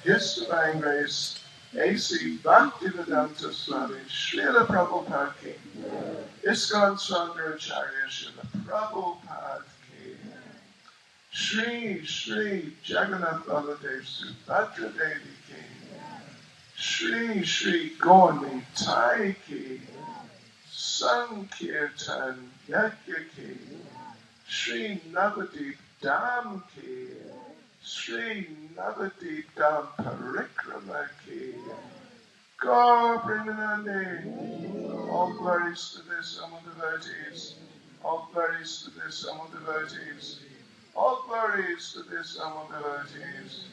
His Divine Grace, A.C. Bhaktivedanta Swami, Srila Prabhupada Ki, ISKCON Swandaracharya Srila Prabhupada Ki, Shri Jagannath Baladev Subhadra Devi Ki, Shri Gauni Tai Ki, Sankirtan Yajna ki, Sri Navadip Dham ki, Sri Navadip Dham Parikrama ki, Gaur Premanande. All glories to the Sama devotees. All glories to the Sama devotees. All glories to the Sama devotees.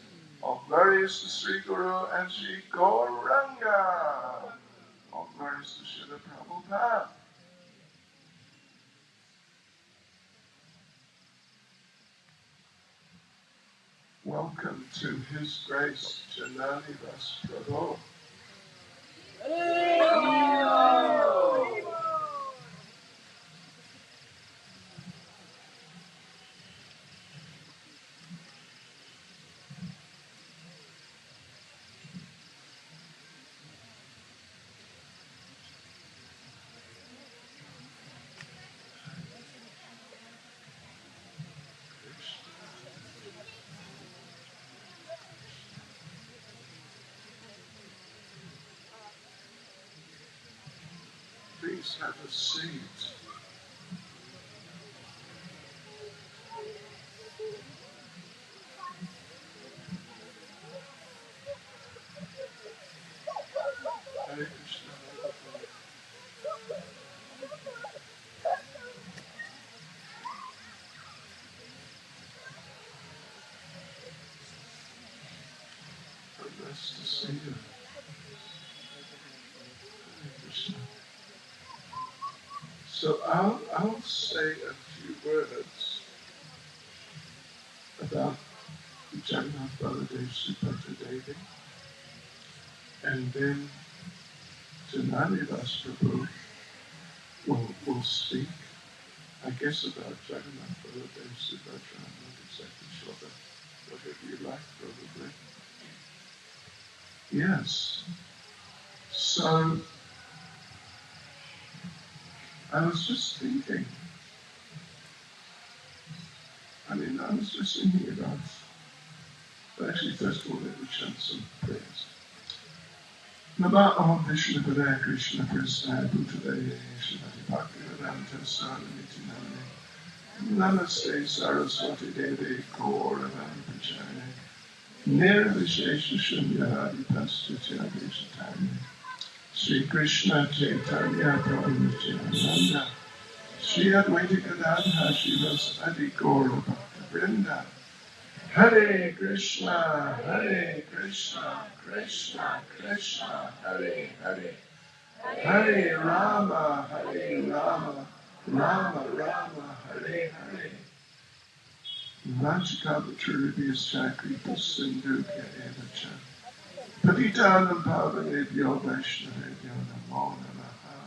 All glories to Sri Guru and Sri Gauranga. All glories to Srila Prabhupada. Welcome to His Grace, Jagannath Prabhu. Please have a seat. Hare Krishna. Nice to see you. Hare Krishna. So I'll say a few words about Jagannath Baladev Subhadra Devi, and then Jagannath Prabhu will speak, I guess, about Jagannath Baladev Subhadra. I'm not exactly sure, but whatever you like, probably. Yes. So I was just thinking, I was just thinking about, but actually first of all let me chant some prayers. Nama Om Vishnu Padaya Krishna Prasad Bhutadaya Shrimati Bhaktivedanta Swami Name Namaste Saraswati Devi Gauravani Pachane Nirvishesha Shunyadi Pastutya Vishatani Sri Krishna Chaitanya Prabhu Nityananda Sri Advaita Gadadhara Shivasadi Gaura Bhakta Vrinda Hare Krishna, Krishna Krishna, Hare Hare, Hare Rama, Rama Rama, Hare Hare. Vanchikavaturibhyascha kripa sindhubhya evacha. Patitanam pavanebhyo vaishnavebhyo namo namaha.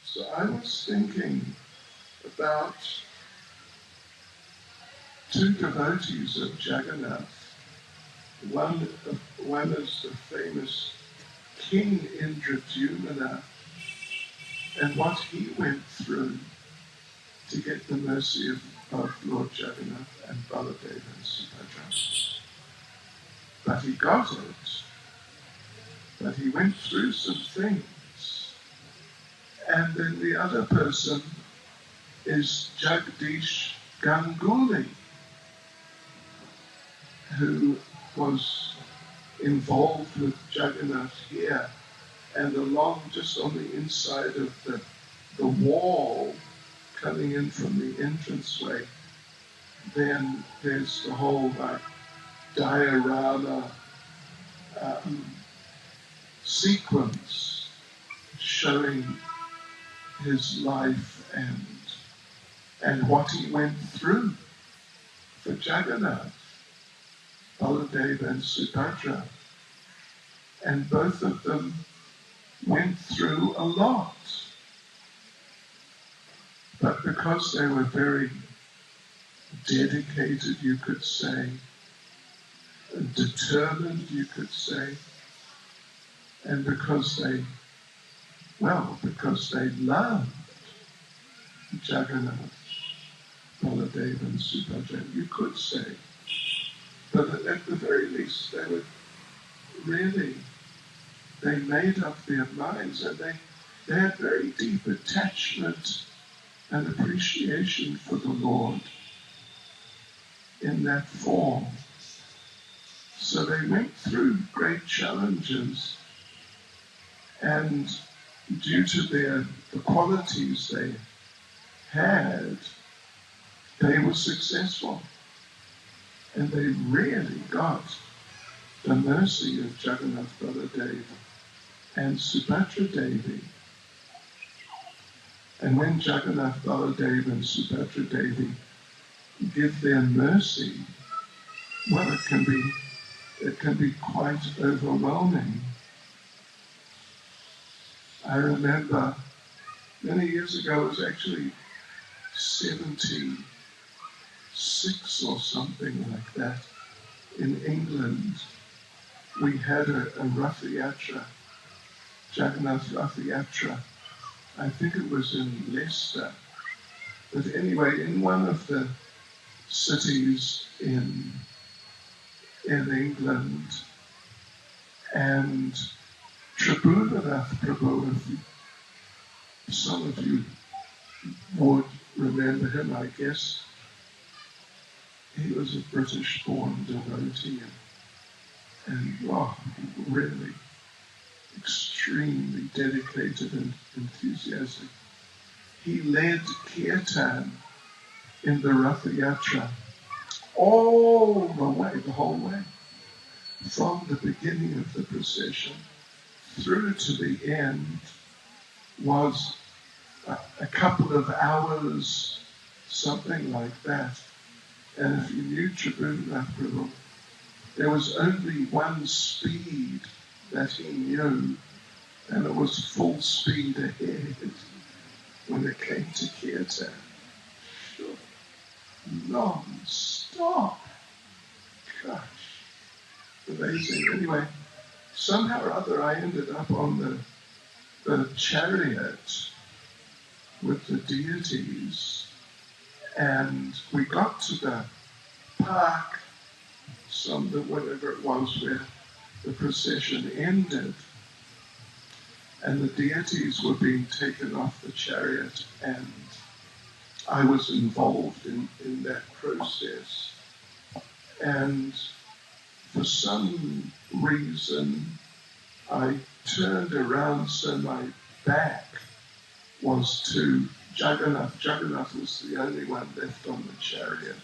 So I was thinking about two devotees of Jagannath. One is the famous King Indradyumna, and what he went through to get the mercy of both Lord Jagannath and Baladeva and Subhadra. But he got it. But he went through some things. And then the other person is Jagdish Ganguly, who was involved with Jagannath here, and along just on the inside of the wall coming in from the entranceway, then there's the whole diorama sequence showing his life and what he went through for Jagannath, Baladeva and Subhadra. And both of them went through a lot. But because they were very dedicated, you could say, and determined, you could say, and because they loved Jagannath, Baladeva and Subhadra, you could say. But at the very least, they made up their minds, and They had very deep attachment and appreciation for the Lord in that form. So they went through great challenges, and due to the qualities they had, they were successful. And they really got the mercy of Jagannath Baladev and Subhadra Devi. And when Jagannath Baladev and Subhadra Devi give their mercy, well, it can be quite overwhelming. I remember many years ago, it was actually 76 or something like that, in England, we had a Ratha-yatra, Jagannath Ratha-yatra. I think it was in Leicester. But anyway, in one of the cities in England, and Tribhuvannath Prabhu, some of you would remember him, I guess. He was a British-born devotee and really extremely dedicated and enthusiastic. He led kirtan in the Ratha-yatra all the way, the whole way, from the beginning of the procession through to the end was a couple of hours, something like that. And if you knew Tribhuvannath Prabhu, there was only one speed that he knew, and it was full speed ahead when it came to kirtan. Sure. Non-stop. Gosh. Amazing. Anyway, somehow or other I ended up on the chariot with the deities, and we got to the park, whatever it was, where the procession ended, and the deities were being taken off the chariot, and I was involved in that process. And for some reason, I turned around so my back was to Jagannath. Jagannath was the only one left on the chariot.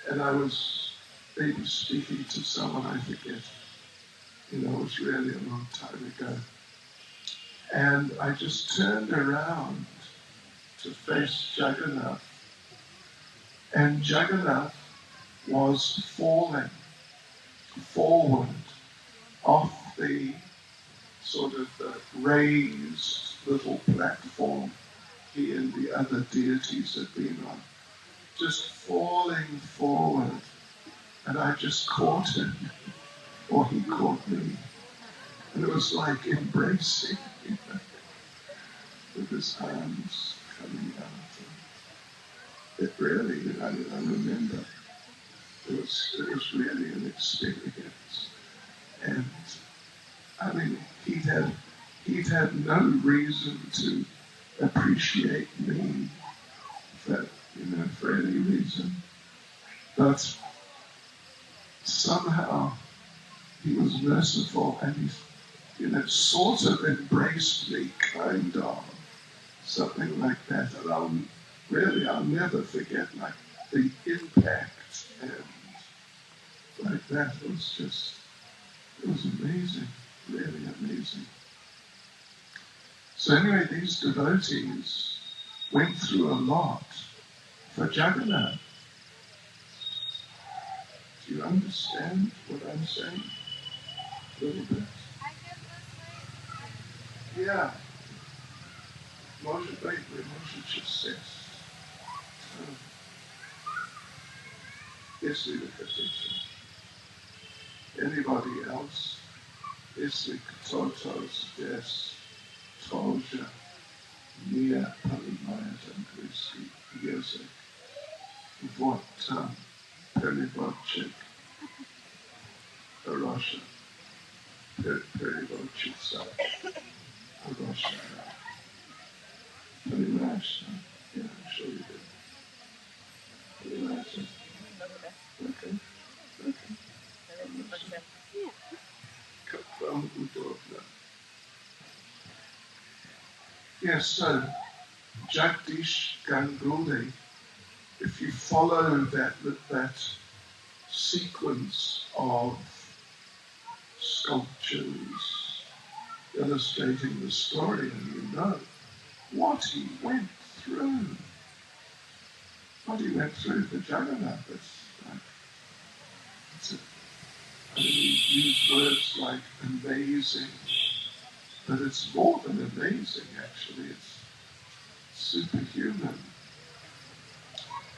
And I was maybe speaking to someone, I forget. It was really a long time ago. And I just turned around to face Jagannath. And Jagannath was falling forward off the sort of raised little platform he and the other deities had been on, just falling forward. And I just caught him, or he caught me. And it was like embracing, with his arms coming out. It really, I remember, it was really an experience. And I mean, he'd had no reason to appreciate me for any reason. But somehow he was merciful, and he, sort of embraced me, kind of, something like that. And I'll never forget, like, the impact, and like that. It was amazing, really amazing. So anyway, these devotees went through a lot for Jagannath. Do you understand what I'm saying? A little bit? Yeah. Может быть, вы можете сесть. Если вы хотите. Anybody else? Если кто-то здесь тоже не понимает английский язык, вот там переводчик Russia, переводчица Russia. gosh. Yeah, I'm sure you did. Yeah, that's it. Okay. Yes, so Jagdish Ganguly, if you follow that sequence of sculptures illustrating the story, and you know what he went through. What he went through for Jagannath. He used words like amazing, but it's more than amazing actually, it's superhuman.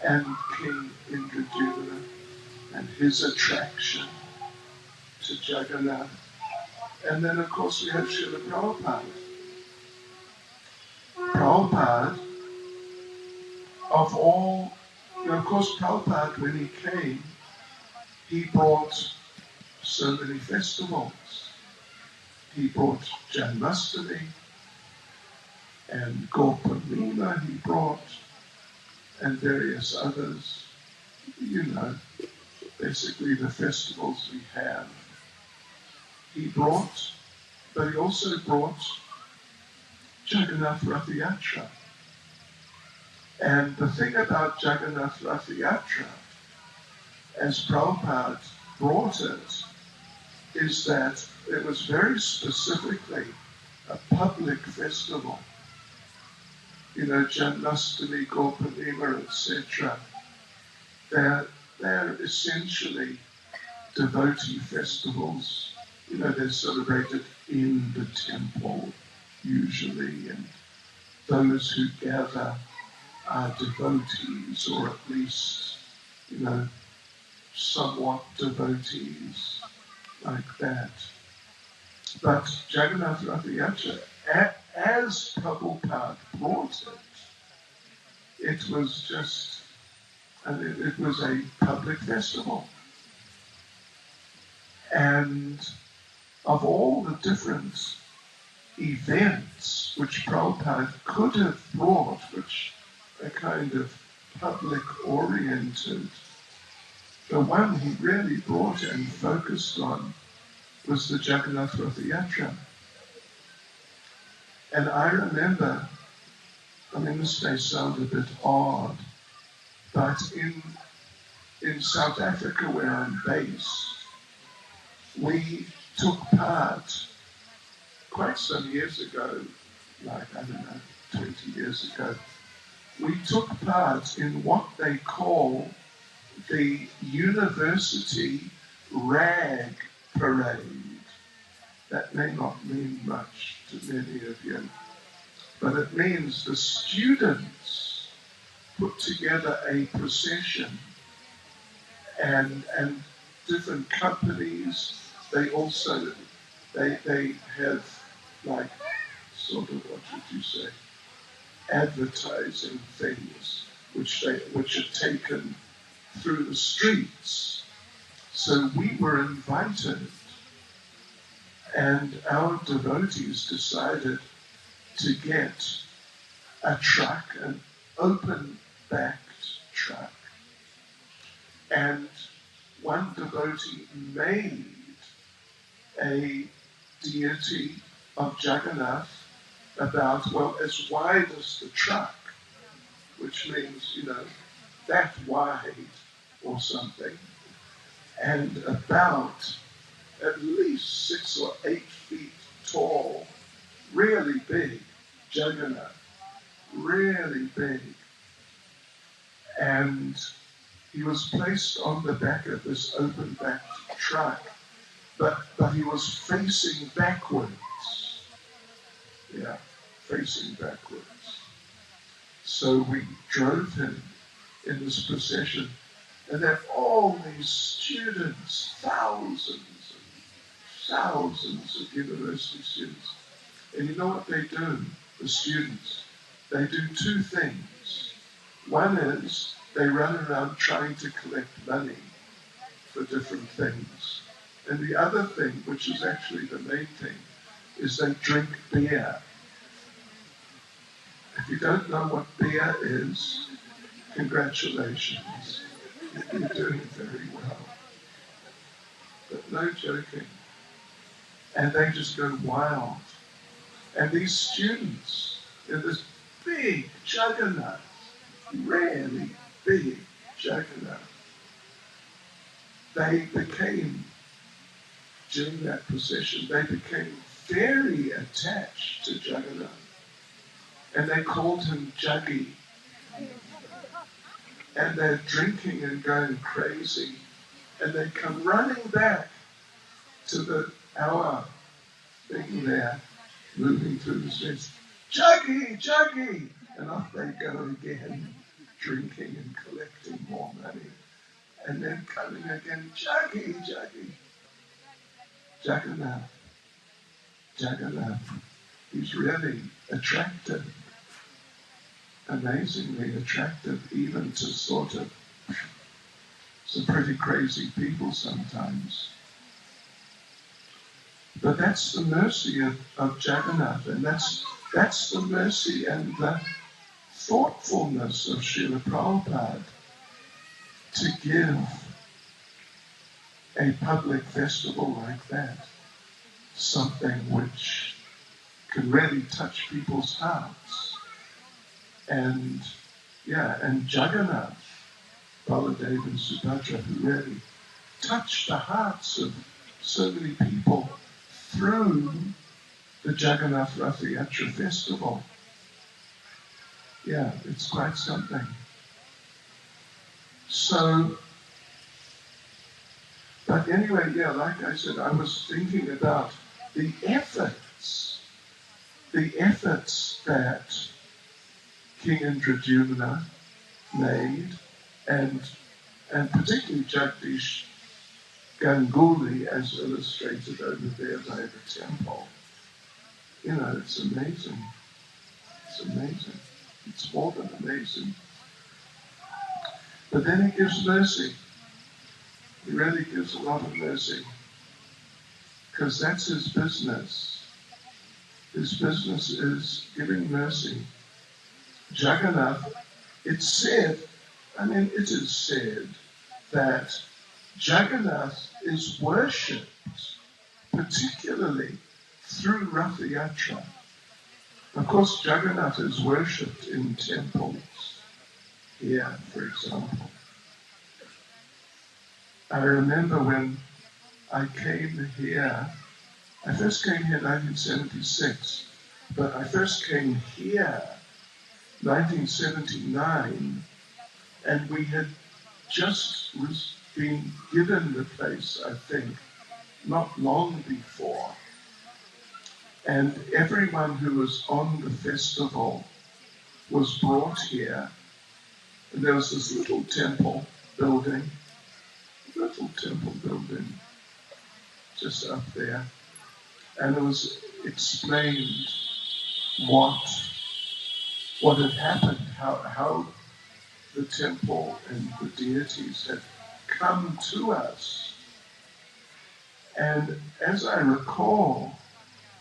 And King Indradyumna and his attraction to Jagannath. And then of course we have Srila Prabhupada. Prabhupada, of all, of course Prabhupada when he came, he brought so many festivals. He brought Janmashtami and Gopurnima he brought, and various others, you know, basically the festivals we have. He brought, but he also brought Jagannath Ratha-yatra. And the thing about Jagannath Ratha-yatra, as Prabhupada brought it, is that it was very specifically a public festival. You know, Janmashtami, Gopurnima, etc. They're essentially devotee festivals. You know, they're celebrated in the temple usually, and those who gather are devotees, or at least, you know, somewhat devotees like that. But Jagannath Ratha-yatra, as Prabhupada brought it, it was just, it was a public festival. And of all the different events which Prabhupada could have brought, which are kind of public-oriented, the one he really brought and focused on was the Jagannath Ratha-yatra. And I remember, I mean, this may sound a bit odd, but in South Africa, where I'm based, we took part quite some years ago, like, I don't know, 20 years ago, we took part in what they call the University Rag Parade. That may not mean much to many of you, but it means the students put together a procession, and different companies, they also, they have, like, sort of, what would you say, advertising things which are taken through the streets. So we were invited, and our devotees decided to get a truck, an open-backed truck, and one devotee made a deity of Jagannath about, well, as wide as the truck, which means, you know, that wide or something, and about at least 6 or 8 feet tall, really big, Jagannath, really big. And he was placed on the back of this open-backed truck, but he was facing backwards. Yeah, facing backwards. So we drove him in this procession, and there are all these students, thousands and thousands of university students. And you know what they do, the students? They do 2 things. One is they run around trying to collect money for different things. And the other thing, which is actually the main thing, is they drink beer. If you don't know what beer is, congratulations. You're doing very well. But no joking. And they just go wild. And these students, they're this big Jagannath, really big Jagannath. They became, during that procession, they became very attached to Jagannath. And they called him Jaggi. And they're drinking and going crazy. And they come running back to our thing there, moving through the streets. Jaggi, Jaggi! And off they go again, drinking and collecting more money. And then coming again, Jaggi, Jaggi. Jagannath. Jagannath. He's really attractive. Amazingly attractive, even to sort of some pretty crazy people sometimes. But that's the mercy of Jagannath, and that's the mercy and the thoughtfulness of Srila Prabhupada to give a public festival like that something which can really touch people's hearts. And Jagannath, Baladev and Subhadra, who really touched the hearts of so many people through the Jagannath Ratha-yatra festival. Yeah, it's quite something. So, but anyway, yeah, like I said, I was thinking about the efforts that King Indradyumna made, and particularly Jagdish Ganguly, as illustrated over there by the temple. You know, it's amazing. It's amazing. It's more than amazing. But then he gives mercy. He really gives a lot of mercy. Because that's his business. His business is giving mercy. Jagannath, it is said that Jagannath is worshipped, particularly through Ratha-yatra. Of course, Jagannath is worshipped in temples. Here, for example. I remember when I came here, I first came here in 1976, but I first came here 1979, and we had just been given the place, I think, not long before. And everyone who was on the festival was brought here. And there was this little temple building just up there. And it was explained what had happened, how the temple and the deities had come to us. And as I recall,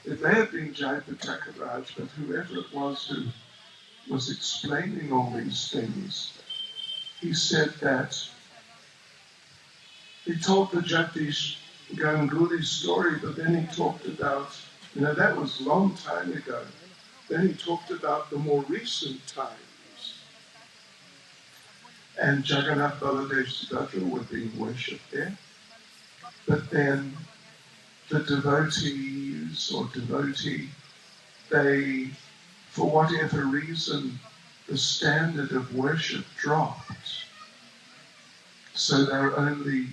it may have been Jayapataka Raj, but whoever it was who was explaining all these things, he said that he told the Jagdish Ganguly story, but then he talked about, that was a long time ago. Then he talked about the more recent times. And Jagannath, Baladev, Subhadra were being worshipped there. But then the devotees or devotee, they, for whatever reason, the standard of worship dropped. So they're only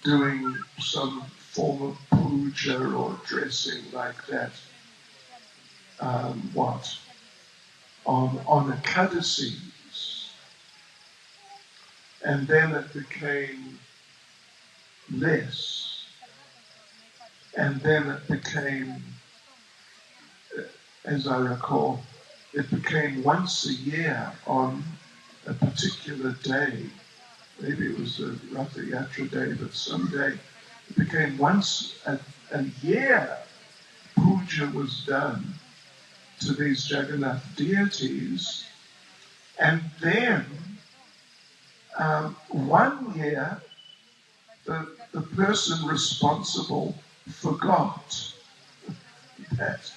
doing some form of puja or dressing like that. On Ekadasis. And then it became less. And then it became, as I recall, it became once a year on a particular day. Maybe it was a Ratha-yatra day, but some day it became once a year puja was done to these Jagannath deities. And then 1 year, the person responsible forgot that,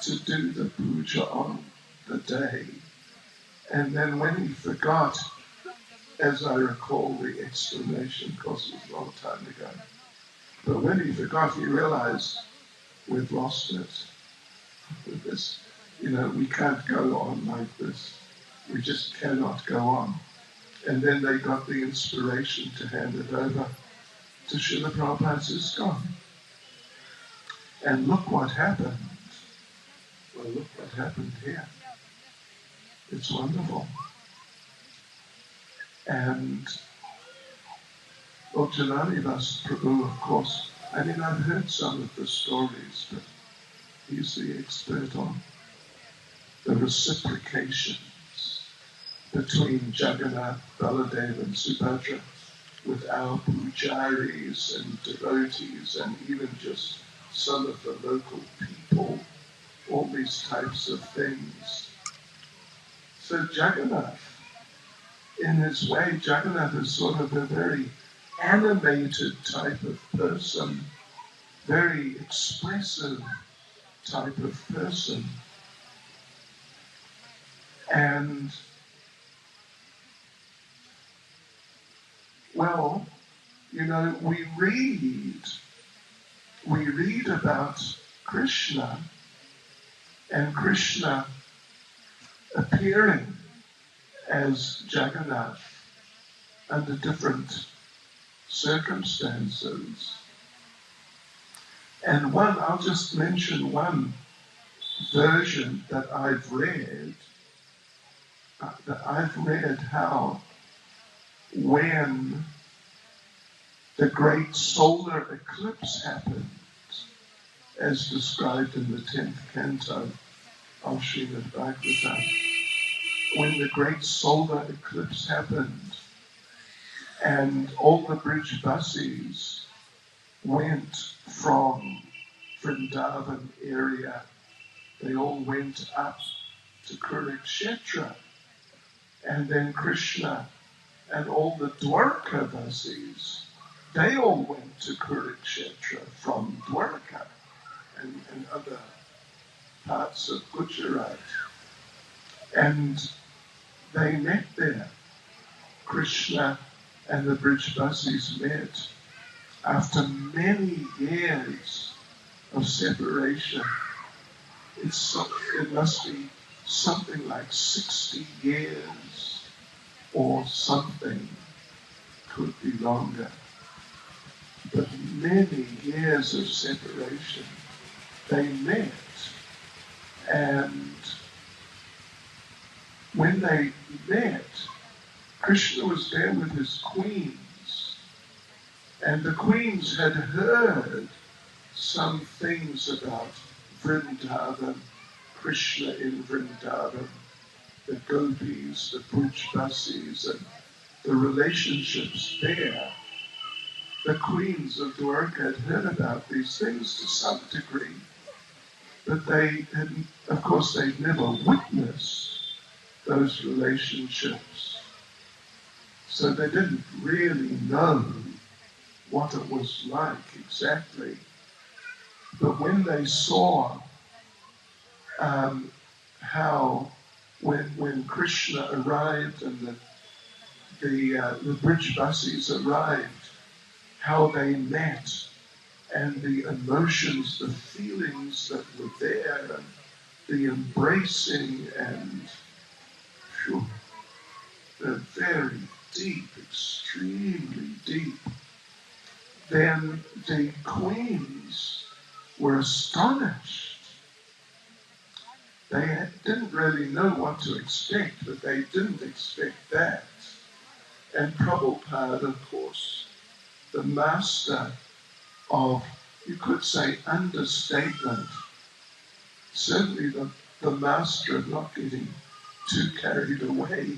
to do the puja on the day. And then when he forgot, as I recall the explanation, of course it was a long time ago, but when he forgot, he realized we've lost it. With this, we can't go on like this. We just cannot go on. And then they got the inspiration to hand it over to Srila Prabhupada's ISKCON. And look what happened. Well, look what happened here. It's wonderful. And Jananivas Prabhu, of course, I've heard some of the stories, but he's the expert on the reciprocations between Jagannath, Baladev and Subhadra with our pujaris and devotees and even just some of the local people, all these types of things. So Jagannath, in his way, Jagannath is sort of a very animated type of person, very expressive type of person. And, well, we read about Krishna and Krishna appearing as Jagannath under different circumstances. And I'll just mention one version that I've read how when the great solar eclipse happened, as described in the 10th canto of Srimad Bhagavatam, when the great solar eclipse happened and all the Brijbasis went from Vrindavan area, they all went up to Kurukshetra, and then Krishna and all the Dwarkavasis, they all went to Kurukshetra from Dwarka and other parts of Gujarat. And they met there. Krishna and the Brijbasis met after many years of separation. It must be something like 60 years or something, could be longer. But many years of separation. They met, and when they met, Krishna was there with his queens, and the queens had heard some things about Vrindavan, Krishna in Vrindavan, the gopis, the Brijbasis, and the relationships there. The queens of Dwarka had heard about these things to some degree, but they hadn't, of course, they'd never witnessed those relationships. So they didn't really know what it was like exactly. But when they saw how when Krishna arrived and the Brijbasis arrived, how they met, and the emotions, the feelings that were there, and the embracing, and they're very deep, extremely deep. Then the queens were astonished. They didn't really know what to expect, but they didn't expect that. And Prabhupada, of course, the master of, you could say, understatement, certainly the master of not getting too carried away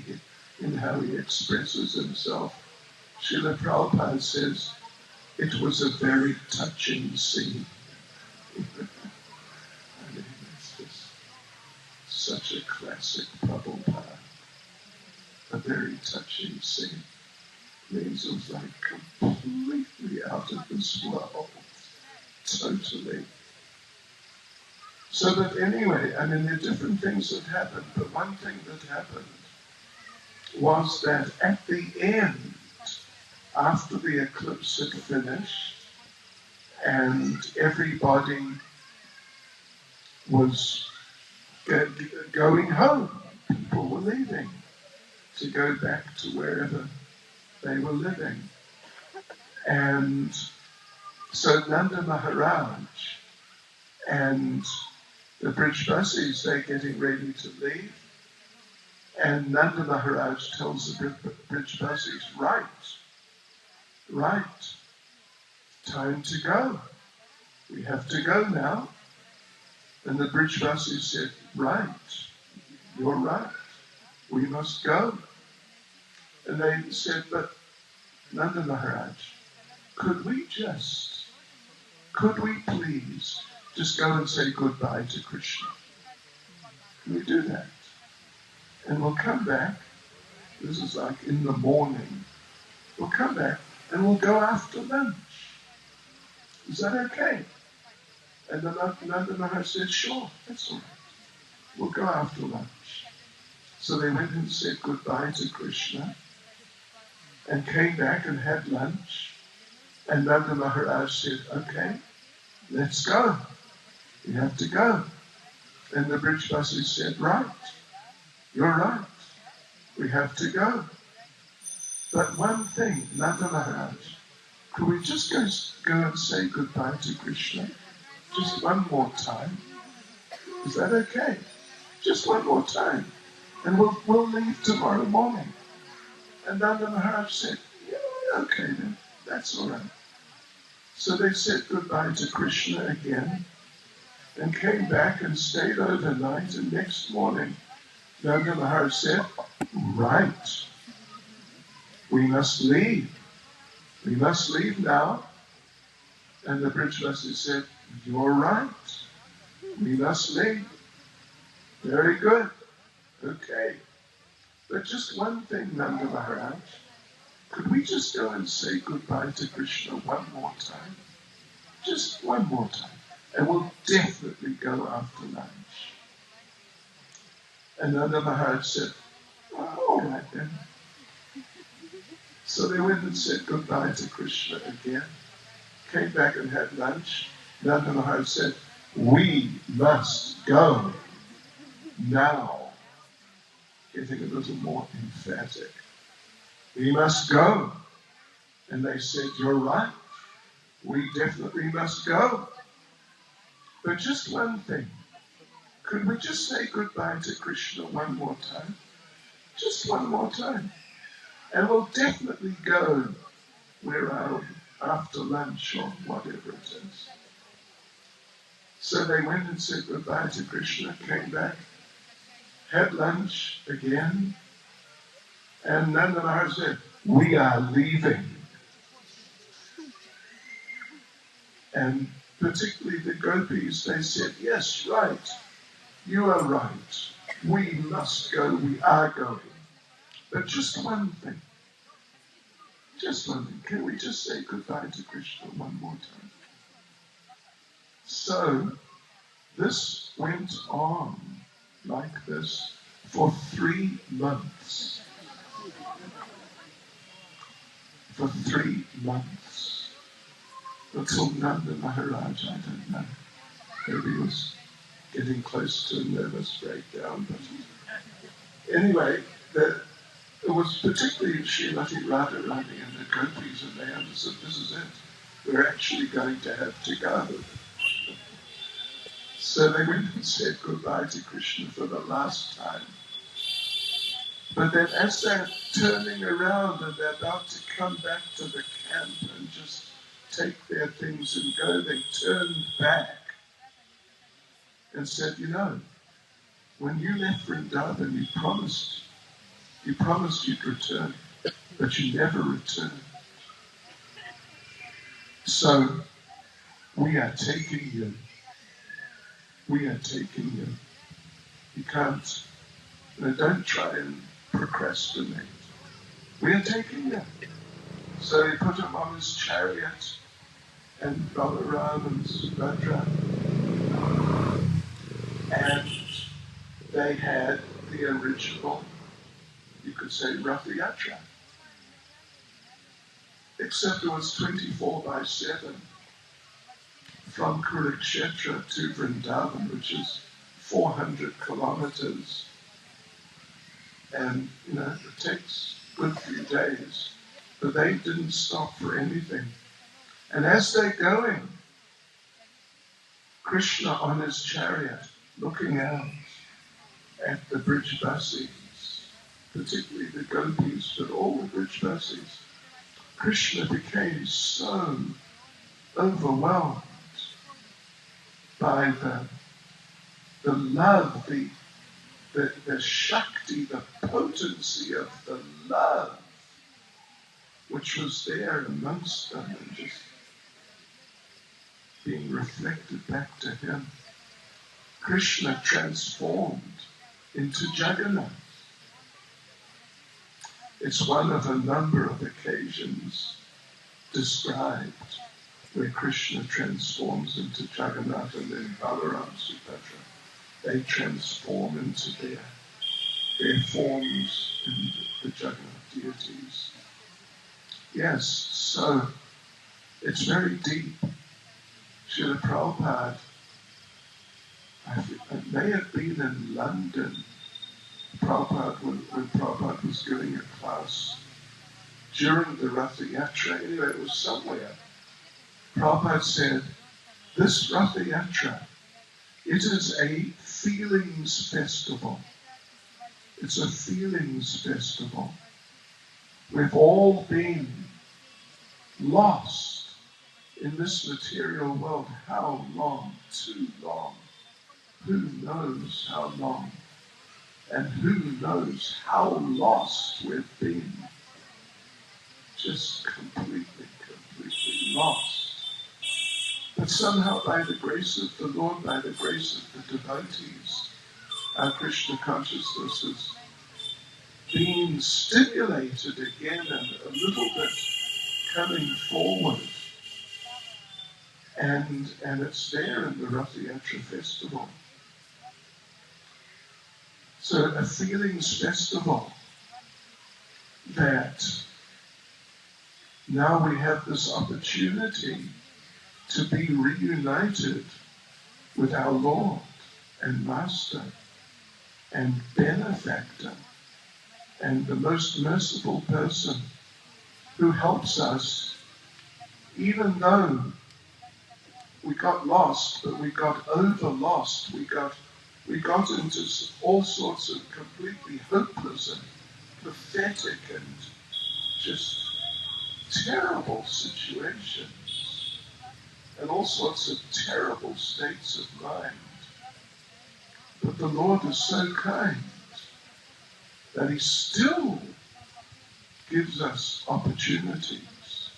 in how he expresses himself. Srila Prabhupada says, it was a very touching scene. I mean, it's just such a classic Prabhupada, a very touching scene. Means it was like completely out of this world, totally. So that anyway, I mean, there are different things that happened, but one thing that happened was that at the end, after the eclipse had finished, and everybody was going home, people were leaving to go back to wherever they were living. And so Nanda Maharaj and the Brijbasis, they're getting ready to leave. And Nanda Maharaj tells the Brijbasis, right, time to go. We have to go now. And the Brijbasis said, right, you're right, we must go. And they said, but Nanda Maharaj, could we please just go and say goodbye to Krishna? Can we do that? And we'll come back. This is like in the morning. We'll come back and we'll go after lunch. Is that okay? And the Nanda Maharaj said, sure, that's all right. We'll go after lunch. So they went and said goodbye to Krishna and came back and had lunch. And Nanda Maharaj said, okay, let's go. We have to go. And the Brijbasis said, right, you're right. We have to go. But one thing, Nanda Maharaj, could we just go and say goodbye to Krishna? Just one more time. Is that okay? Just one more time. And we'll leave tomorrow morning. And Nanda Maharaj said, yeah, okay then, that's all right. So they said goodbye to Krishna again and came back and stayed overnight. And next morning, Nanda Maharaj said, right, we must leave. We must leave now. And the Brijbasis said, you're right. We must leave. Very good. Okay. But just one thing, Nanda Maharaj. Could we just go and say goodbye to Krishna one more time? Just one more time. And we'll definitely go after lunch. And Nanda Maharaj said, well, all right then. So they went and said goodbye to Krishna again. Came back and had lunch. Nanda Maharaj said, we must go now. Getting a little more emphatic. We must go. And they said, you're right. We definitely must go. But just one thing. Could we just say goodbye to Krishna one more time? Just one more time. And we'll definitely go where after lunch or whatever it is. So they went and said goodbye to Krishna, came back, had lunch again, and Nanda Maharaj said, we are leaving. And particularly the gopis, they said, yes, right, you are right. We must go, we are going. But just one thing. Just one thing. Can we just say goodbye to Krishna one more time? So this went on like this for 3 months. For 3 months. Until Nanda Maharaj, I don't know. Maybe he was getting close to a nervous breakdown. But anyway, it was particularly Srimati Radharani and the gopis, and they understood this is it. We're actually going to have to go. So they went and said goodbye to Krishna for the last time. But then as they're turning around and they're about to come back to the camp and just take their things and go, they turned back and said, you know, when you left Vrindavan, you promised you'd return, but you never returned. So we are taking you. We are taking you. You can't, don't try and procrastinate. We are taking him. So he put him on his chariot, and Balaram and Subhadra, and they had the original, you could say, Ratha-yatra. Except it was 24/7 from Kurukshetra to Vrindavan, which is 400 kilometers. And, it takes a good few days. But they didn't stop for anything. And as they're going, Krishna on his chariot, looking out at the Brijvasis, particularly the gopis, but all the Brijvasis, Krishna became so overwhelmed by the love, the Shakti, the potency of the love which was there amongst them and just being reflected back to him. Krishna transformed into Jagannath. It's one of a number of occasions described where Krishna transforms into Jagannath, and then Balaram, Subhadra, they transform into their forms in the Jagannath deities. Yes, so it's very deep. Srila Prabhupada, it may have been in London, when Prabhupada was giving a class during the Ratha-yatra, anyway, it was somewhere. Prabhupada said, this Ratha-yatra, it is a feelings festival. It's a feelings festival. We've all been lost in this material world. How long? Too long. Who knows how long? And who knows how lost we've been? Just completely lost. But somehow by the grace of the Lord, by the grace of the devotees, our Krishna consciousness is being stimulated again and a little bit coming forward. And it's there in the Ratha-yatra festival. So a feelings festival that now we have this opportunity to be reunited with our Lord and Master and benefactor and the most merciful person who helps us, even though we got lost, but we got over lost. We got into all sorts of completely hopeless and pathetic and just terrible situations and all sorts of terrible states of mind. But the Lord is so kind that he still gives us opportunities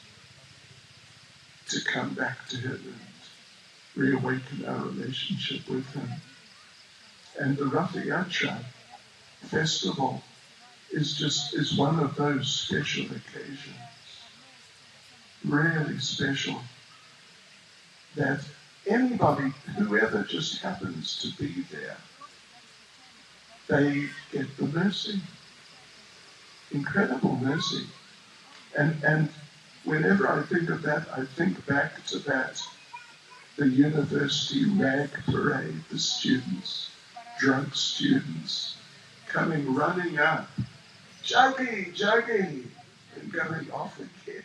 to come back to him and reawaken our relationship with him. And the Ratha-yatra festival is one of those special occasions, really special, that anybody, whoever just happens to be there, they get the mercy, incredible mercy. And whenever I think of that, I think back to the university rag parade, the students, drunk students, coming running up, Juggy, Juggy, and going off again.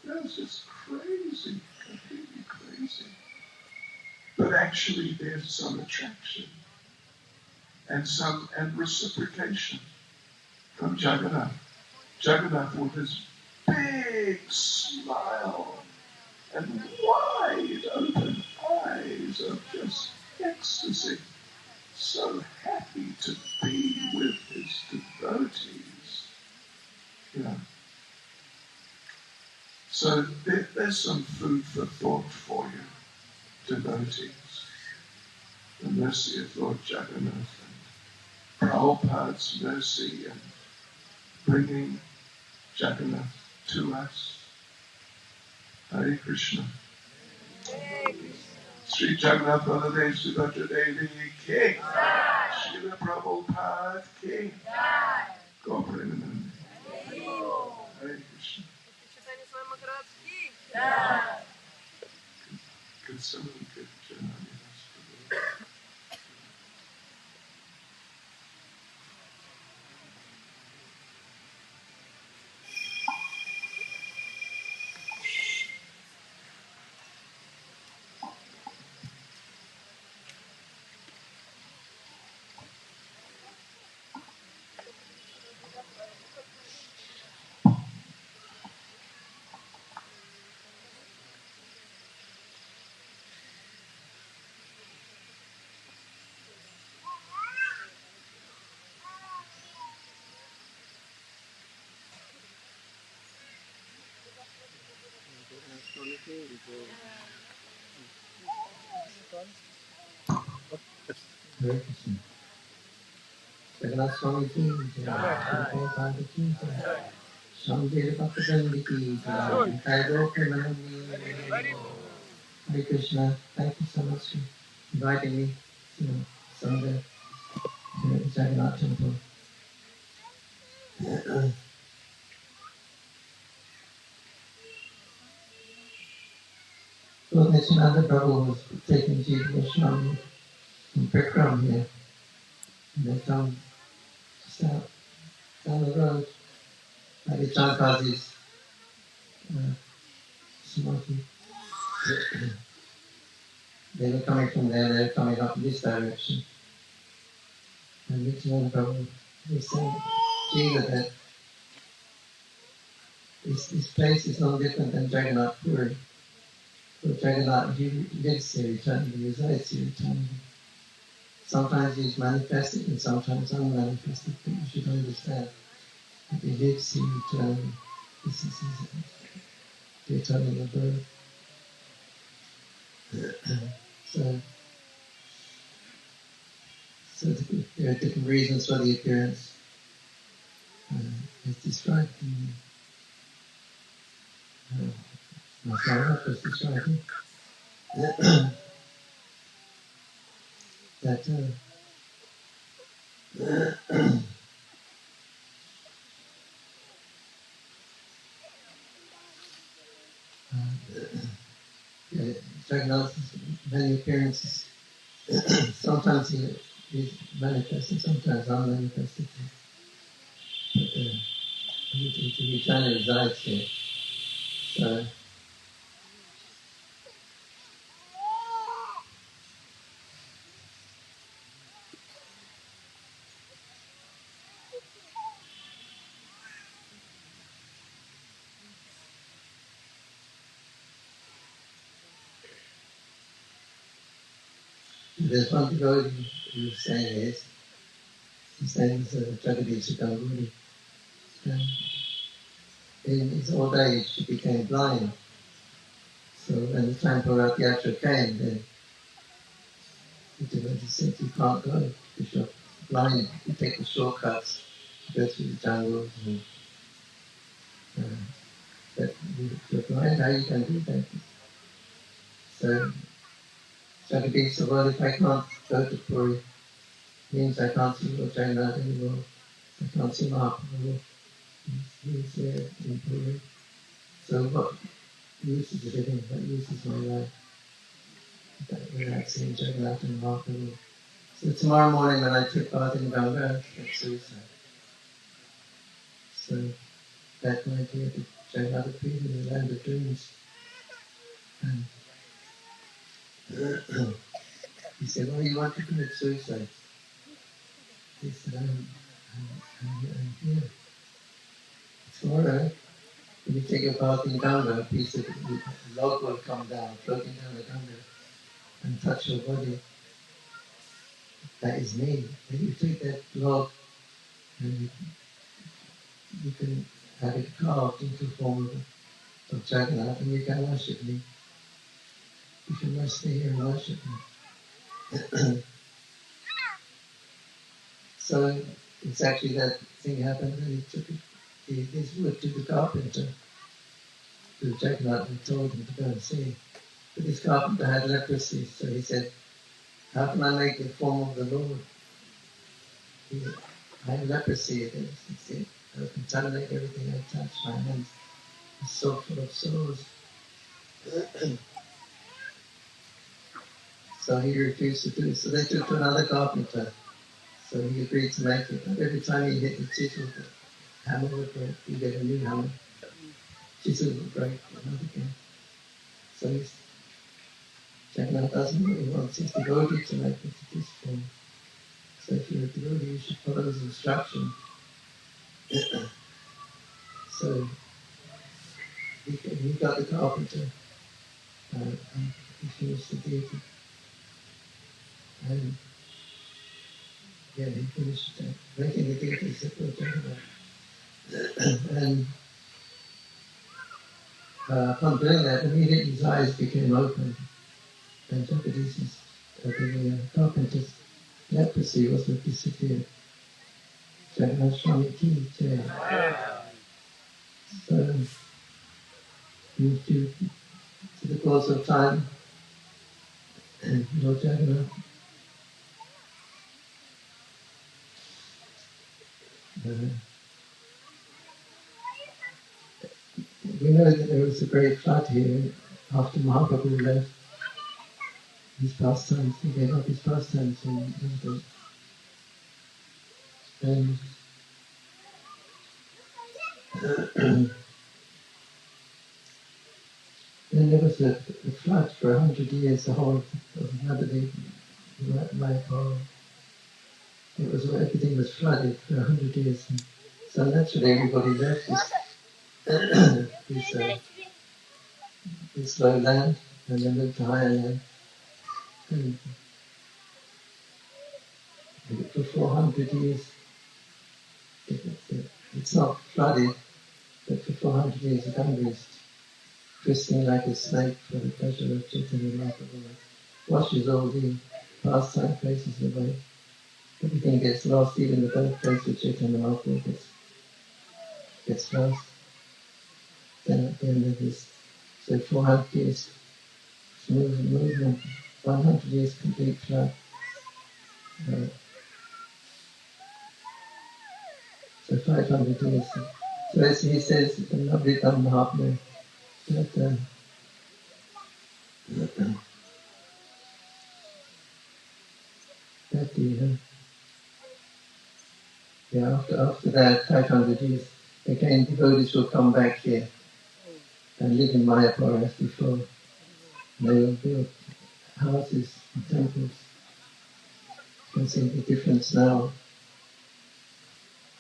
That was just crazy, completely crazy. But actually there's some attraction and reciprocation from Jagannath. Jagannath with his big smile and wide open eyes of just ecstasy. So happy to be with his devotees. So there's some food for thought for you, devotees. The mercy of Lord Jagannath and Prabhupada's mercy and bringing Jagannath to us. Hare Krishna. Sri Jagannath Baladev Subhadra Devi King. Srila Prabhupada King. Go for it. Hare Krishna. Could someone get Jagannath? Hare Krishna. Jagannath Swami ki jai, Prabhupada ki jai, Swami Bhaktivinoda ki jai, Taigo Premanandi. Hare Krishna. Thank you so much for inviting me to Sunday here at the Jagannath Temple. So Nityananda Prabhu was taking Jiva Goswami from Bikram here, and they found just out down the road by the Chankazi's Samadhi. They were coming from there, they were coming up in this direction. And Nityananda Prabhu was saying, Jiva, that this place is no different than Jagannath Puri. So Jagannath, he lives here eternally, he resides here eternally. Sometimes he's manifested and sometimes unmanifested, but you should understand that he lives here eternally. This is the eternal abode. So there are different reasons for the appearance as described in Maharaj was describing that Jagannath's many appearances. Sometimes he's manifested, sometimes unmanifested. But he eternally resides here. So there's one devotee who's saying his name is Jagadish Ganguri. In his old age, he became blind. So when the time for Ratha-yatra came, then the devotee said, you can't go because you're blind. You take the shortcuts, you go through the jungles. But if you're blind, how you can do that? So Jagadish said, well, if I can't go to Puri, means I can't see Lord Jagannath anymore. I can't see Mahaprabhu. He's there in Puri. So what use is living? What use is my life? Without seeing Jagannath and Mahaprabhu. So tomorrow morning when I took part in Ganga, that's suicide. So that night we had to Jagannath appeared in the land of dreams. And he said, well, you want to commit suicide? He said, I'm here. Tomorrow, when you take a bath in Ganga, a piece of log will come down, floating down the Ganga, and touch your body. That is me. Then you take that log and you can have it carved into the form of Jagannath, and you can worship me. You must stay here and worship me. So exactly that thing happened, and he took his wood to the carpenter, to Jagannath, and told him to go and see. But this carpenter had leprosy, so he said, "How can I make the form of the Lord? I have leprosy. It will contaminate everything I touch. My hands are so full of sores." So he refused to do it. So they took to another carpenter. So he agreed to make it. But every time he hit the chisel, the hammer would break. You get a new hammer. Chisel would break, another again. So Jagannath doesn't really want his devotee to make it to this form. So if you're a devotee, you should follow his instruction. So he got the carpenter and he finished the deity. And yeah, he finished making the deity separate Jagannath. And upon doing that, immediately his eyes became open. And Jagadish's, the carpenter's leprosy was disappeared. Jagannath Swami Ki Jai. So, due to the course of time, Lord Jagannath, we know that there was a great flood here after Mahaprabhu left his pastimes. He gave up his pastimes in India. And then there was a flood for 100 years, the whole of Navadip, Mayapur. Everything was flooded for 100 years. And so naturally everybody left this low land and then moved to higher land. And for 400 years, it's not flooded, but for 400 years the Ganga is twisting like a snake for the pleasure of Chaitanya Mahaprabhu. Washes all the pastime places away. Everything gets lost, even the birthplace of Chaitanya Mahaprabhu gets lost. Then at the end of this, so 400 years, smooth movement, 100 years complete flood. So 500 years. So as he says, the Navritam Mahatma, that after that 500 years, again devotees will come back here and live in Mayapur as before. They will build houses and temples. You can see the difference now.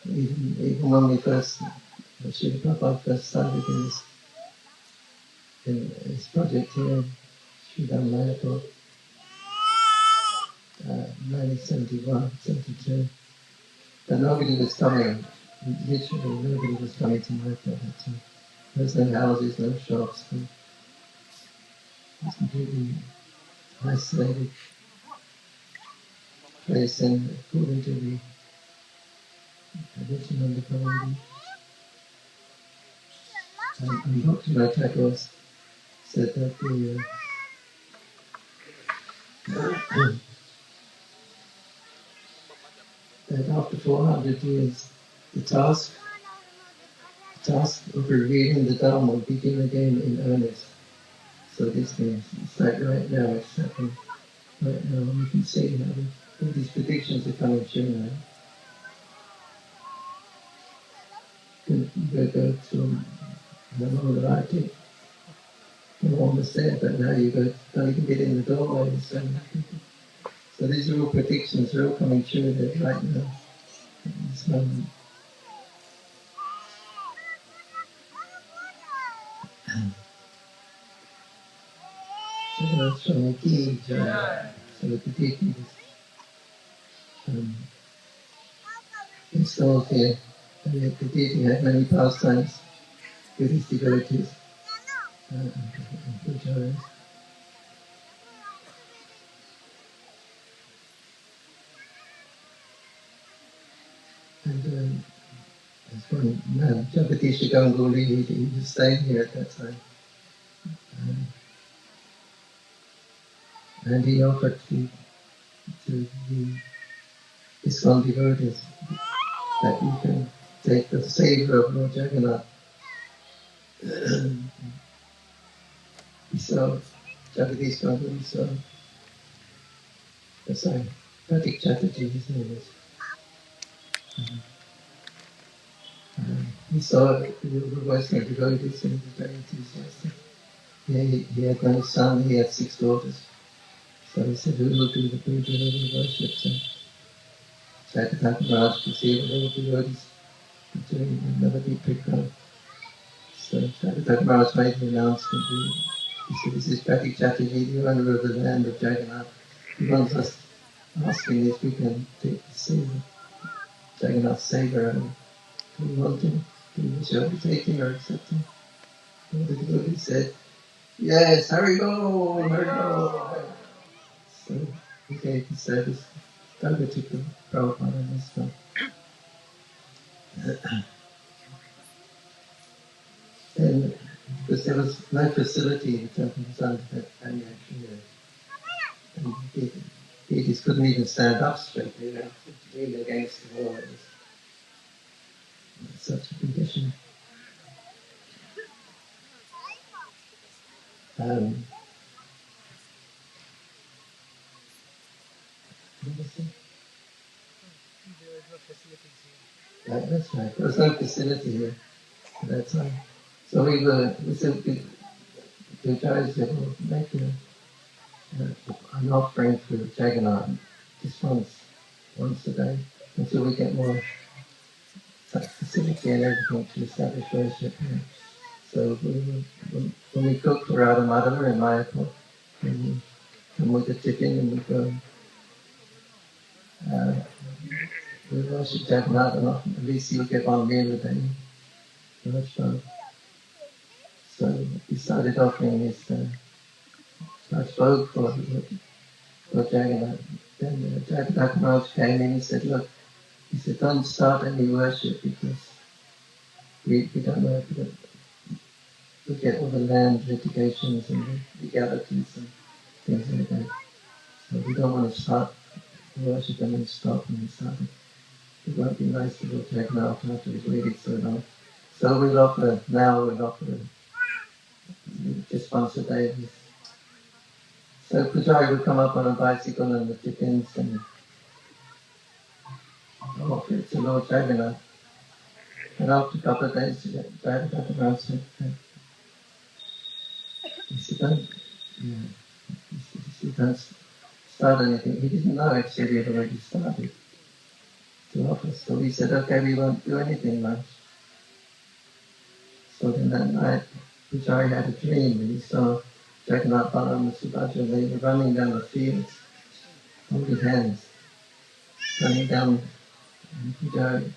Even when we first, Srila Prabhupada first started in his project here in Sridham Mayapur, 1971, 72, but nobody was coming. Literally nobody was coming to Mayapur at that time. There was no houses, no shops. It was completely isolated place, and according to the original Department, and Dr. Ratha-yatra said that that after 400 years, the task of revealing the Dharma will begin again in earnest. So this means it's like right now, it's happening right now, and you can see how all these predictions are coming true now. You go to the Maharati, you're almost there, but now you don't even get in the doorway. So these are all predictions, they're all coming true right now. This moment. Jagannath Swami Ki Jai. So the deity is installed here. And yet the deity had many pastimes with his devotees and pujaris. And there's one man, Jagatisha Ganguly, he was staying here at that time. And he offered to the ISKCON devotees that you can take the savor of Lord Jagannath. He saw Jagadish Ganguly, saw, sorry, Pratik Chatterjee, his name is. He saw the Western devotees and he was very enthusiastic. He had no son, he had 6 daughters. So he said, who will do the puja, who will worship? So Jagannath Maharaj could see what all the devotees were doing and never be picked up. So Jagannath Maharaj made the announcement. He said, this is Pratik Chatterjee, the owner of the land of Jagannath. He wants us asking if we can take the savor, Jagannath's savor, and do we want him? Do we shall we take him or accept him? And the devotee said, yes, Hari Bol, Hari Bol. So he gave the service. Prabhupada took the Prabhupada and this one. And because there was no facility in the temple was under that banyan tree. And he just couldn't even stand up straight, leaned against the wall. It was such a condition. That's right. There was no facility here at that time. So we said, the guys said, well, make an offering for Jagannath just once a day, until we get more facility and everything to establish worship here. So when we cook for Radha Madhava in Mayapur, and we come with the chicken and we go, we worship Jagannath, and at least you'll get one meal a day. So we started offering this vote for Jagannath. Then Jagannath Maharaj came in and said, look, he said, don't start any worship because we don't know if we get all the land litigations and the legalities and things like that. So we don't want to start worship and then stop and then start it. It won't be nice to go check now after we've waited so long. So we'll offer just once a day. So Pujari would come up on a bicycle and the chickens and offer it to Lord Jagannath. And after a couple of days, Jagannath said, he said, don't start anything. He didn't know actually he had already started to offer. So he said, okay, we won't do anything much. So then that night, Pujari had a dream and he saw Jagannath, Balaram and Subhadra, they were running down the fields, holding hands, running down, and Pujari,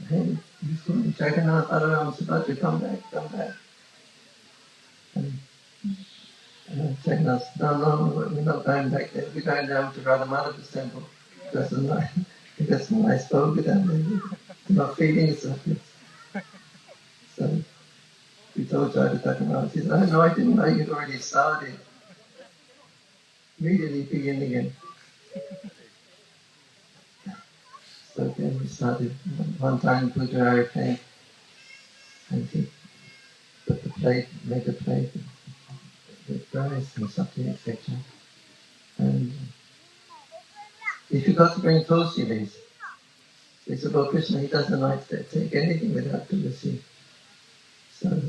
hey, he's calling Jagannath, Balaram and Subhadra, come back, come back. And Jagannath said, no, we're not going back there, we're going down to Radha Madhava's temple. That's a nice boga down there, they're not feeding us like this. So we told Jagannath, he said, oh no, I didn't know you'd already started. Immediately begin again. So then we started. One time Pujari came and he put made a plate with rice and something, etc. And he forgot to bring tulsi leaves. So he said, well, Krishna, he doesn't like to take anything without tulsi. So,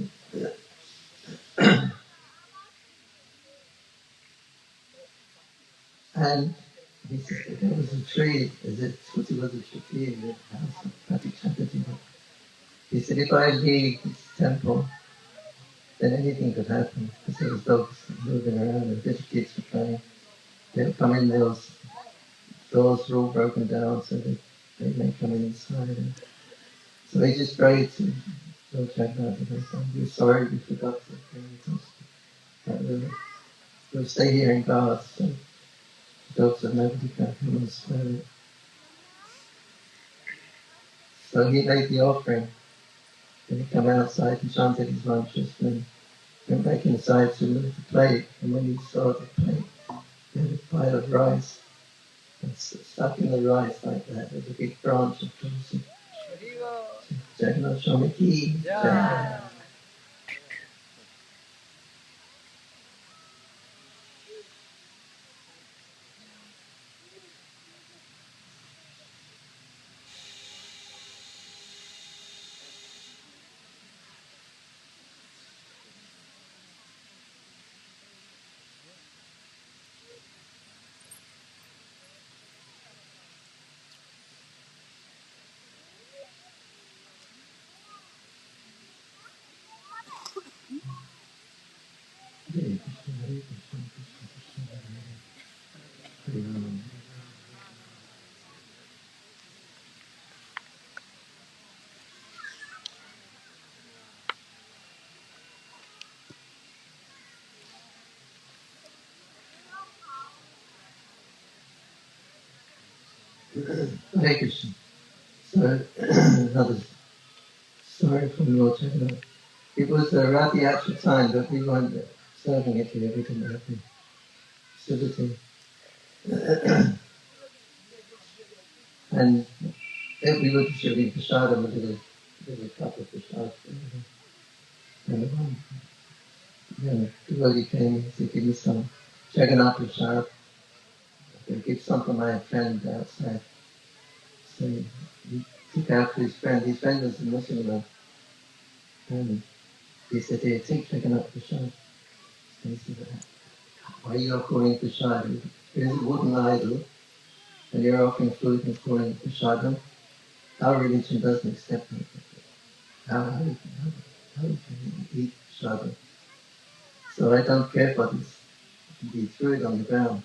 and he said, there was a tree, tulsi was a tree in the house of Pratik Chatterjee. He said, if I leave this temple, then anything could happen, because there was dogs moving around and little kids were playing. They'll come in, those doors were all broken down, so they may come in inside. And so they just prayed to Lord Jagannath and they said, we're sorry we forgot to bring the toast. But we'll stay here in God, so the dogs have nobody can come and spoil it. So he laid the offering. Then he came outside and chanted his mantras. Then went back inside to look at the plate. And when he saw the plate, he had a pile of rice. And stuck in the rice like that, there's a big branch of Tulsi. Jagannath Swami ki jai. Hare Krishna, Hare Krishna, Krishna Krishna, Hare Hare, Hare Rama. Hare Krishna. So, another story from Lord Jagannath. It was a Ratha-yatra time, but we weren't serving it here. We didn't have the facility. And we were distributing prasad, and we did a cup of prasad for everyone. And one devotee came and said, give me some Jagannath prasad. I'll give some for my friend outside. So he took out for his friend. His friend was a Muslim, and he said, here, take Jagannath prasad. And he said, why are you offering prasad? Here's a wooden idol, and you're offering food and calling it prasadam. Our religion doesn't accept it. How can you eat prasadam? So I don't care for this. He threw it on the ground.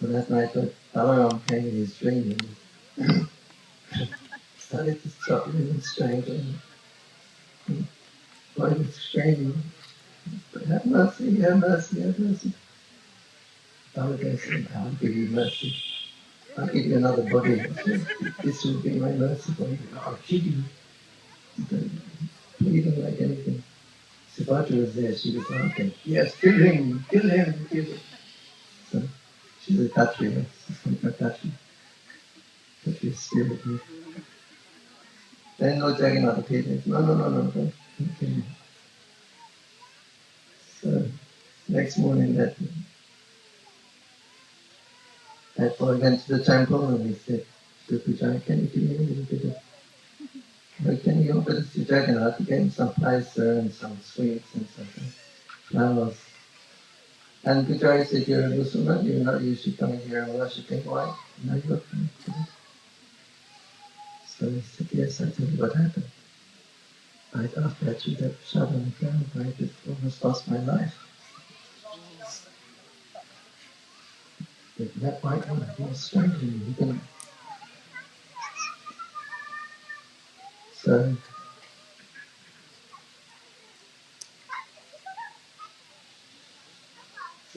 But that night, Balaram came in his dream and started to struggle and strangle. And boy was screaming, have mercy, have mercy, have mercy. Balaram said, I'll give you mercy. I'll give you another body. Said, this will be my mercy for you. I'll kill you. Bleeding like anything. Subhadra was there. She was okay. Yes, kill him, kill him, kill him. So she's a Kshatriya. She's from Kshatriya. Kshatriya spirit. Then Lord Jagannath appeared and said, no, don't kill him. So next morning that boy went to the temple and he said to Pujari, can you give me a little bit of, can you offer this to Jagannath? He gave him some paisa and some sweets and some flowers. And Pujari said, you're a Muslim, you're not usually coming here and worshipping. Why? No, you're coming to this. So he said, yes, I'll tell you what happened. After I threw that prasad on the ground, I just almost lost my life. That white one, he was struggling. He couldn't. So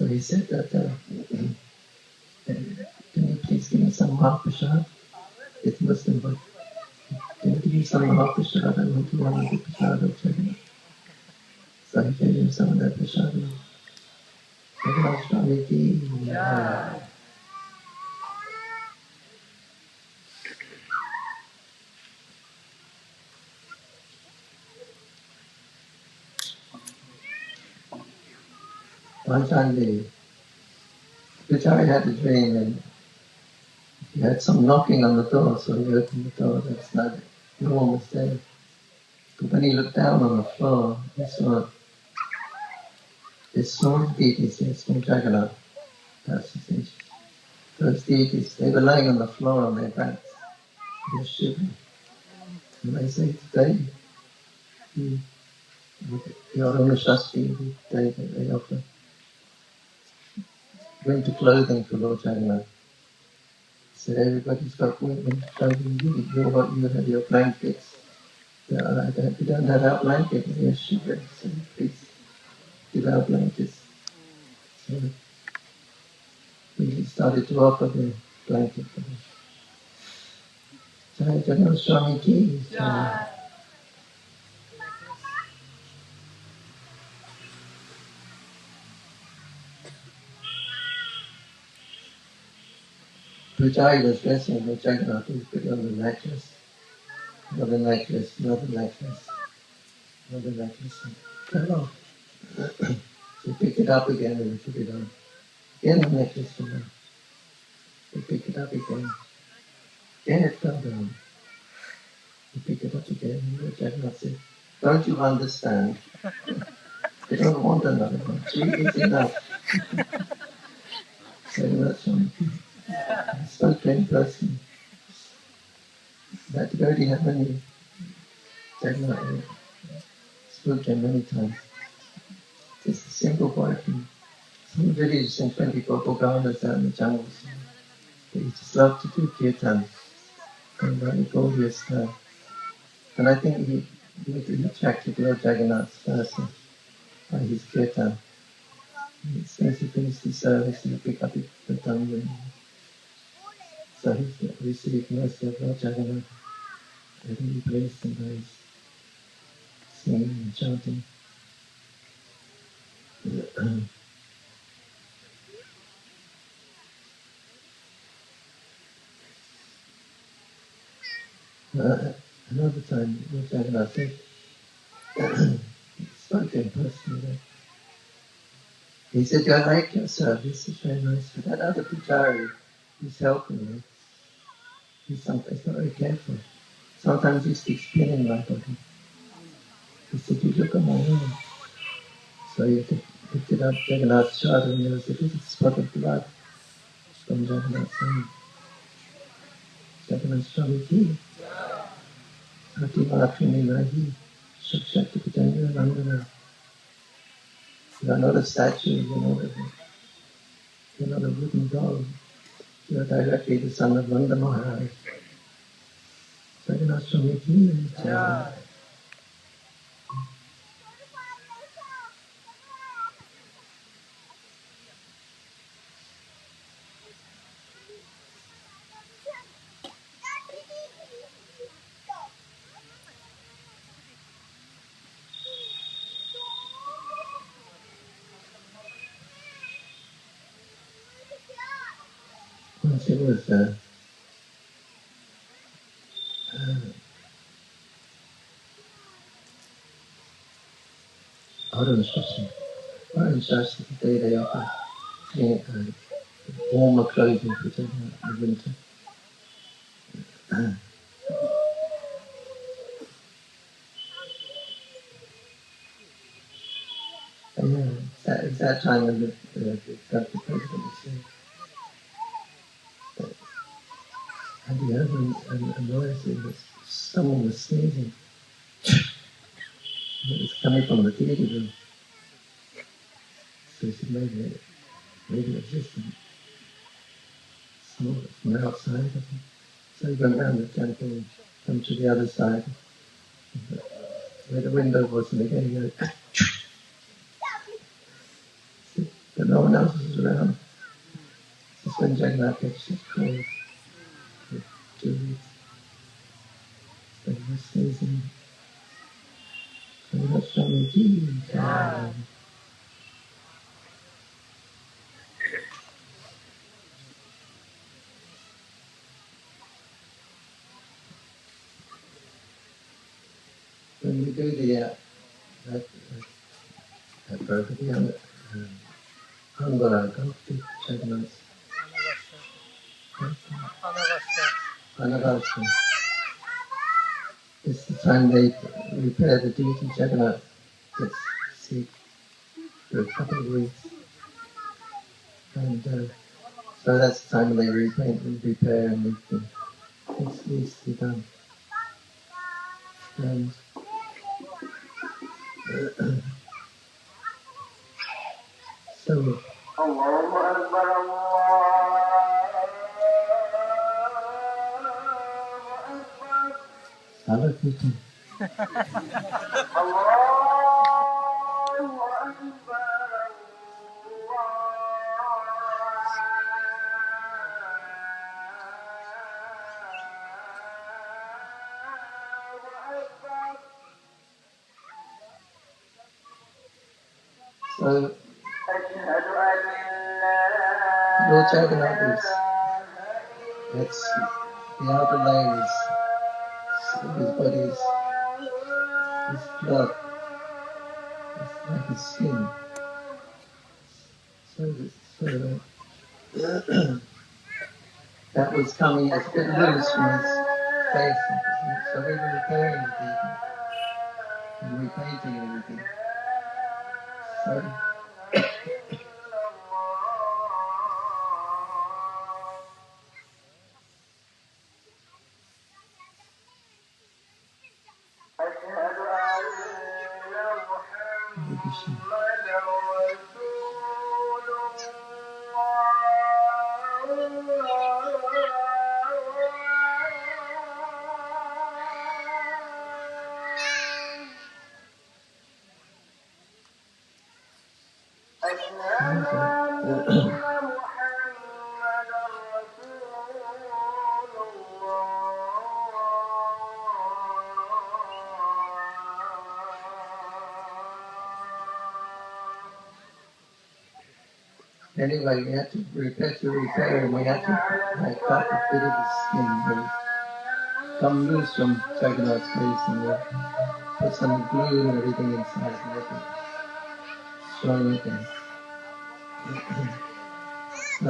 he said that, can you please give me some Mahaprasad? It's Muslim, but can you give me some Mahaprasad? I want to honor the Prasad of Jagannath. So he gave him some of that Prasad. Jagannath Swami ki jai. One time the Pujari had a dream and he had some knocking on the door, so he opened the door. That's not it. No one was there. But when he looked down on the floor, he saw this small deities there, small Jagannath. That's his name. Those deities, they were lying on the floor on their backs. They're shivering. And they say today, your own Shasti, the day that they offer winter clothing for Lord Jagannath. So everybody's got winter clothing. You have your blankets. We don't have our blankets. They're shivering. So please give our blankets. So we started to offer the blanket for them. Jai Jagannath Swami ki Jai. Pujari was dressing the Jagannath, he was putting on the necklace, another necklace, another necklace, another necklace, and it fell off. So he picked it up again and he took it on. Again the necklace fell off. He picked it up again. Again it fell down. He picked it up again and the Jagannath said, "Don't you understand? You don't want another one. Three is enough." Jagannath Swami spoke to him personally. That devotee had many, Jagannath spoke to him many times. Just a simple boy from some village in 24 Boganas out in the jungles. But he just loved to do kirtan and very gorgeous stuff. And I think he attracted Lord Jagannath's person by his kirtan. And as soon as he finished the service, he would pick up the tongue. So he received mercy of Lord Jagannath. And he praised him by his singing and chanting. Another time, Lord Jagannath said, he spoke to him personally. He said, "I like your service, it's very nice, but that other pujari who's helping me, he's not very careful. Sometimes he sticks pin in my body." He said, "You look at my arm." So he picked it up, Jagannath's shoulder, and there was a little spot of blood from Jagannath's arm. Jagannath Swami ki, Sati Mahatrini Nahi, Shakshakti Pujanga Nandana. You are not a statue, you're not a wooden doll. You are directly the son of Nanda Maharaj. Jagannath Swami ki, once it was Autumn Shastra. Autumn Shastra, the day they offer warmer clothing for Jagannath in the winter. And yeah, it's that time when the country president was saying, and he heard a noise, someone was sneezing. It was coming from the theatre room. So he said, maybe it was just a smoke from outside. So he went round the temple and come to the other side, where the window was, and again he heard, but no one else was around. Just when Jagannath gets his cold for 2 weeks, but he was sneezing. So that's Swami ji. When we do the program, the Angara Gopti Jagannath Anavastam. It's the time they repair the deity. Jagannath gets sick for a couple of weeks. And so that's the time when they repaint and repair and everything. It's easily done. And so Salakirtan. So, Lord Jagannath is, that's the outer layers of his body is blood, it's like his skin. So that was coming as a bit loose from his face. So we were repairing the people and repainting everything. So anyway, we had to repair and we had to like cut a bit of his skin and come loose from Jagannath's face and we put some glue and everything inside and make it strong again. So,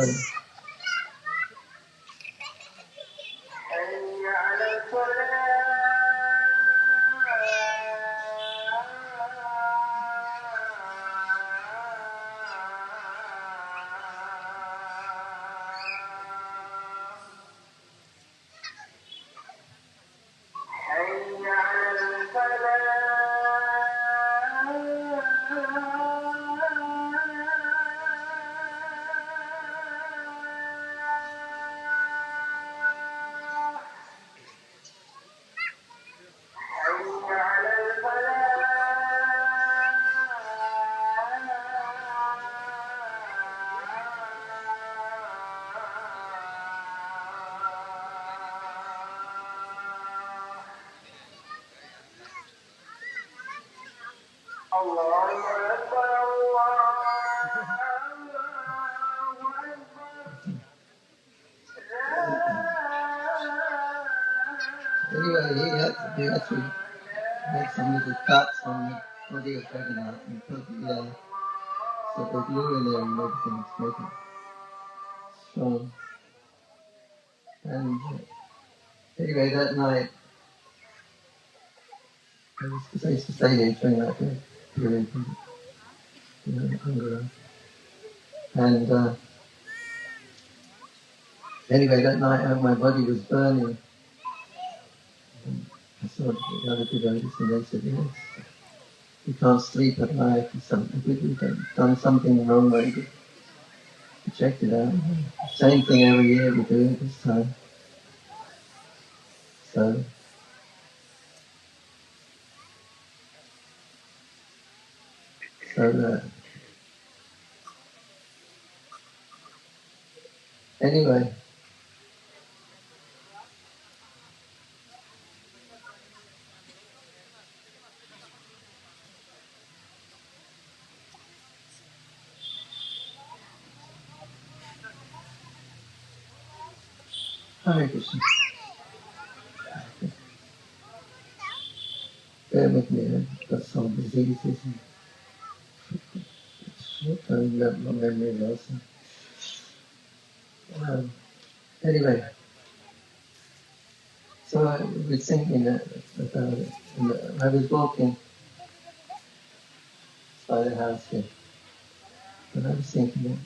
anyway, we had to make some little cuts on the body of Jagannath and put the glue in there and everything to make it strong. And anyway, that night, I used to stay there during that period, hunger. And anyway, that night my body was burning. And I saw the other devotees and they said, yes, you can't sleep at night. We've done something wrong, maybe. We checked it out. Same thing every year we do at this time. So anyway, Hare Krishna. Bear with me, I've got some diseases and short-term memory loss. Anyway, so I was thinking about it, and I was walking by the house here, and I was thinking,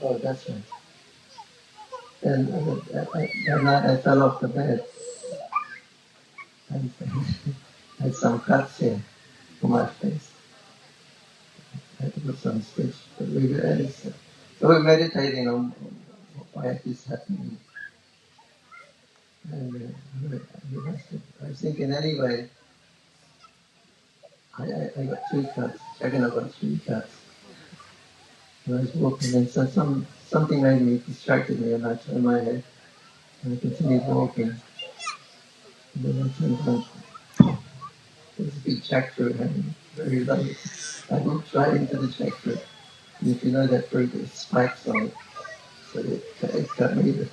oh, that's right. And that night I fell off the bed, and I had some cuts here for my face. I had to put some stitch, but so we're meditating on why this happening. And I was thinking anyway, I got 3 cuts. Jagannath got 3 cuts. And I was walking, and so something made me distracted me, and I turned my head, and I continued walking. And then I turned around. There was a big jackfruit hanging very low. I walked right into the jackfruit. And if you know that fruit, there's spikes on it. So it cut me.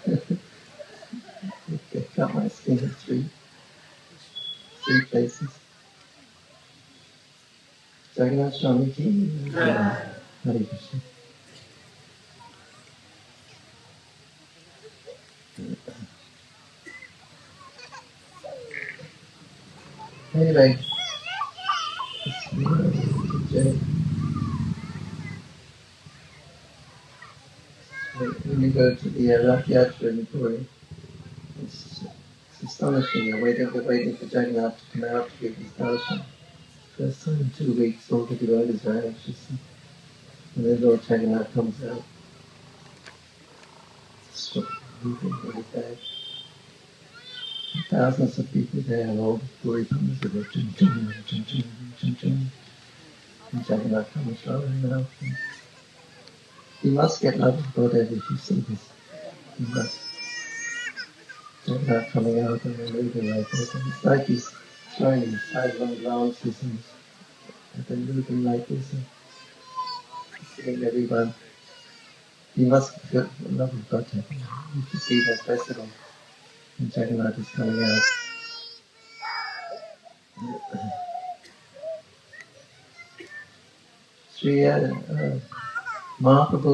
It cut my skin in three places. Jagannath Swami Ki. Hare Krishna. Anyway, when you go to the Ratha-yatra in Puri, it's astonishing. We're waiting for Jagannath to come out to give his darshan. First time in 2 weeks, all the devotees are anxious. And then Lord Jagannath comes out, moving really fast. Thousands of people there, and all the Puri comes with a ching ching ching ching ching ching. And Jagannath comes rolling out. You must get love of God if you see this. You must. Jagannath coming out and then moving like this. And it's like he's throwing his sidelong glances and then moving like this and seeing everyone. You must feel the love of God. You should see that festival. And Jagannath is coming out. Sri Mahaprabhu